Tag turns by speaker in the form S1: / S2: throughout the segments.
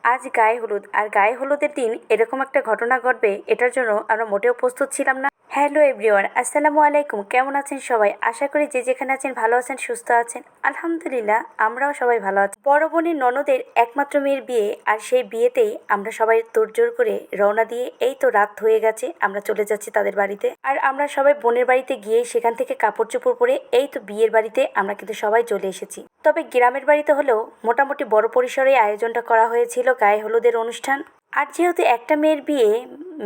S1: আজ গায়ে হলুদ, আর গায়ে হলুদের দিন এরকম একটা ঘটনা ঘটবে এটার জন্য আমরা মোটেও প্রস্তুত ছিলাম না। হ্যালো এভরিওয়ান, আসসালামু আলাইকুম। কেমন আছেন সবাই? আশা করি যে যেখানে আছেন ভালো আছেন, সুস্থ আছেন। আলহামদুলিল্লাহ, আমরাও সবাই ভালো আছি। বড় বোনের ননদের একমাত্র মেয়ের বিয়ে, আর সেই বিয়েতেই আমরা সবাই তোড়জোড় করে রওনা দিয়ে এই তো রাত হয়ে গেছে, আমরা চলে যাচ্ছি তাদের বাড়িতে। আর আমরা সবাই বোনের বাড়িতে গিয়ে সেখান থেকে কাপড় চোপড় পরে এই তো বিয়ের বাড়িতে আমরা কিন্তু সবাই চলে এসেছি। তবে গ্রামের বাড়িতে হলেও মোটামুটি বড় পরিসরে আয়োজনটা করা হয়েছিল গায়ে হলুদের অনুষ্ঠান। আর যেহেতু একটা মেয়ের বিয়ে,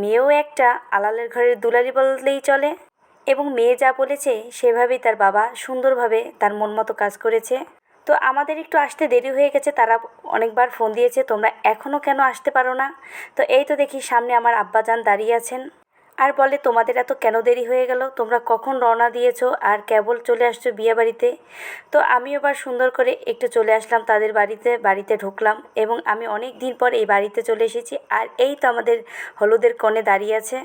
S1: মেয়েও একটা আলালের ঘরের দুলালি বললেই চলে, এবং মেয়ে যা বলেছে সেভাবেই তার বাবা সুন্দরভাবে তার মন মতো কাজ করেছে। তো আমাদের একটু আসতে দেরি হয়ে গেছে, তারা অনেকবার ফোন দিয়েছে তোমরা এখনও কেন আসতে পারো না। তো এই তো দেখি সামনে আমার আব্বাজান দাঁড়িয়ে আছেন, আর বলে তোমাদের এত কেন দেরি হয়ে গেল, তোমরা কখন রওনা দিয়েছো আর কেবল চলে আসছো বিয়ে বাড়িতে। তো আমি এবার সুন্দর করে একটু চলে আসলাম তাদের বাড়িতে ঢুকলাম, এবং আমি অনেক দিন পর এই বাড়িতে চলে এসেছি। আর এই তো আমাদের হলুদের কনে দাঁড়িয়ে আছে।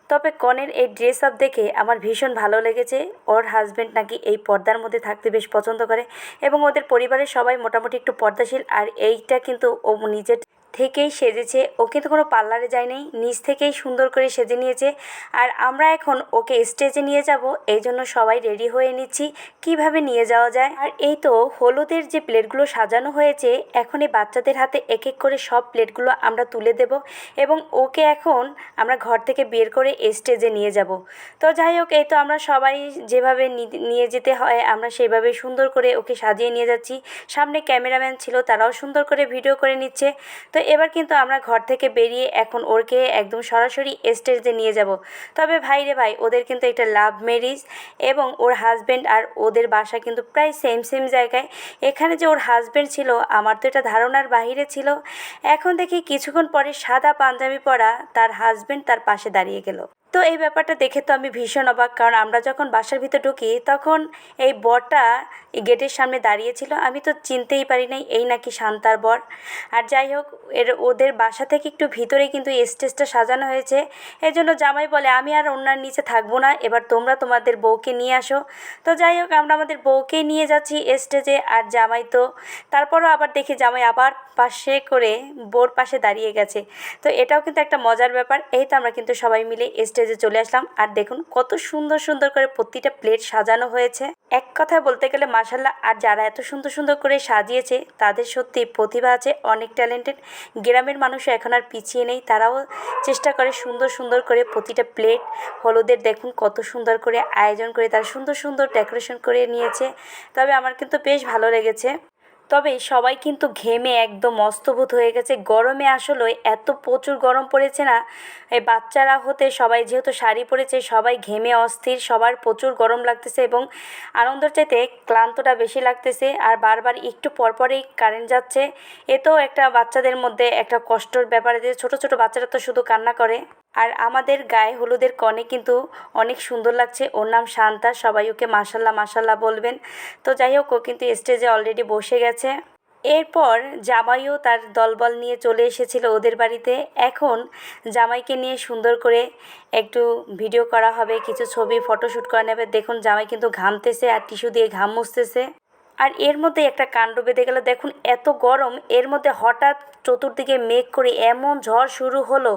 S1: তবে কনের এই ড্রেস আপ দেখে আমার ভীষণ ভালো লেগেছে। ওর হাজব্যান্ড নাকি এই পর্দার মধ্যে থাকতে বেশ পছন্দ করে, এবং ওদের পরিবারের সবাই মোটামুটি একটু পর্দাশীল। আর এইটা কিন্তু ও নিজের থেকেই সেজেছে, ও কিন্তু কোনো পার্লারে যায়নি, নিজ থেকেই সুন্দর করে সেজে নিয়েছে। আর আমরা এখন ওকে স্টেজে নিয়ে যাব, এই জন্য সবাই রেডি হয়ে নিচ্ছি কিভাবে নিয়ে যাওয়া যায়। আর এই তো হলুদের যে প্লেটগুলো সাজানো হয়েছে, এখন এই বাচ্চাদের হাতে এক এক করে সব প্লেটগুলো আমরা তুলে দেব, এবং ওকে এখন আমরা ঘর থেকে বের করে স্টেজে নিয়ে যাব। তো যাই হোক, এই তো আমরা সবাই যেভাবে নিয়ে যেতে হয় আমরা সেইভাবে সুন্দর করে ওকে সাজিয়ে নিয়ে যাচ্ছি। সামনে ক্যামেরাম্যান ছিল, তারাও সুন্দর করে ভিডিও করে নিচ্ছে। তো এবার কিন্তু আমরা ঘর থেকে বেরিয়ে এখন ওরকে একদম সরাসরি স্টেজে নিয়ে যাব। তবে ভাই রে ভাই, ওদের কিন্তু একটা লাভ ম্যারেজ, এবং ওর হাজব্যান্ড আর ওদের বাসা কিন্তু প্রায় সেম জায়গায়। এখানে যে ওর হাজব্যান্ড ছিল আমার তো এটা ধারণার বাহিরে ছিল। এখন দেখি কিছুক্ষণ পরে সাদা পাঞ্জাবি পরা তার হাজব্যান্ড তার পাশে দাঁড়িয়ে গেল। তো এই ব্যাপারটা দেখে তো আমি ভীষণ অবাক, কারণ আমরা যখন বাসার ভিতর ঢুকি তখন এই বরটা গেটের সামনে দাঁড়িয়েছিল, আমি তো চিনতেই পারি নাই এই নাকি শান্তার বর। আর যাই হোক, ওদের বাসা থেকে একটু ভিতরে কিন্তু স্টেজটা সাজানো হয়েছে। এই জন্য জামাই বলে আমি আর ওনার নিচে থাকবো না, এবার তোমরা তোমাদের বউকে নিয়ে আসো। তো যাই হোক, আমরা আমাদের বউকে নিয়ে যাচ্ছি স্টেজে, আর জামাই তো তারপরও আবার দেখি জামাই আবার পাশে করে বোর পাশে দাঁড়িয়ে গেছে। তো এটাও কিন্তু একটা মজার ব্যাপার। এই তো আমরা কিন্তু সবাই মিলে স্টেজে চলে আসলাম, আর দেখুন কত সুন্দর করে প্রতিটা প্লেট সাজানো হয়েছে। এক কথায় বলতে গেলে মাশাল্লাহ, আর যারা এত সুন্দর করে সাজিয়েছে তাদের সত্যি প্রতিভা আছে, অনেক ট্যালেন্টেড। গ্রামের মানুষও এখন আর পিছিয়ে নেই, তারাও চেষ্টা করে সুন্দর করে প্রতিটা প্লেট হলুদের দেখুন কত সুন্দর করে আয়োজন করে তারা সুন্দর ডেকোরেশন করে নিয়েছে। তবে আমার কিন্তু বেশ ভালো লেগেছে। তবে সবাই কিন্তু ঘেমে একদম মস্তভূত হয়ে গেছে গরমে। আসলে এত প্রচুর গরম পড়েছে না, এই বাচ্চারা হতে সবাই যেহেতু শাড়ি পরেছে সবাই ঘেমে অস্থির, সবার প্রচুর গরম লাগতেছে, এবং আনন্দের চাইতে ক্লান্তটা বেশি লাগতেছে। আর বারবার একটু পরপরই কারেন্ট যাচ্ছে, এতেও একটা বাচ্চাদের মধ্যে একটা কষ্টর ব্যাপার, যে ছোট বাচ্চারা তো শুধু কান্না করে। আর আমাদের গায়ে হলুদের কনে কিন্তু অনেক সুন্দর লাগছে, ওর নাম শান্তা, সবাই ওকে মাশাল্লাহ বলবেন। তো যাই হোক, ও কিন্তু স্টেজে অলরেডি বসে গেছে। এরপর জামাইও তার দলবল নিয়ে চলে এসেছিল ওদের বাড়িতে। এখন জামাইকে নিয়ে সুন্দর করে একটু ভিডিও করা হবে, কিছু ছবি ফটোশ্যুট করা নেবে। দেখুন জামাই কিন্তু ঘামতেছে আর টিস্যু দিয়ে ঘাম মুছতেছে। আর এর মধ্যে একটা কাণ্ড বেঁধে গেল, দেখুন এত গরম, এর মধ্যে হঠাৎ চতুর্দিকে মেঘ করে এমন ঝড় শুরু হলো।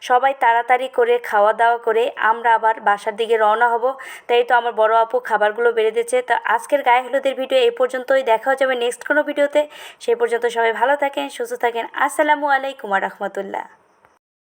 S1: সবাই তাড়াতাড়ি করে খাওয়া দাওয়া করে আমরা আবার বাসার দিকে রওনা হব। তাই তো আমার বড় আপু খাবারগুলো বেড়ে দিচ্ছে। তো আজকের গায়ে হলুদের ভিডিও এই পর্যন্তই, দেখা যাবে নেক্সট কোনো ভিডিওতে। সেই পর্যন্ত সবাই ভালো থাকেন, সুস্থ থাকেন। আসসালামু আলাইকুম ওয়া রাহমাতুল্লাহ।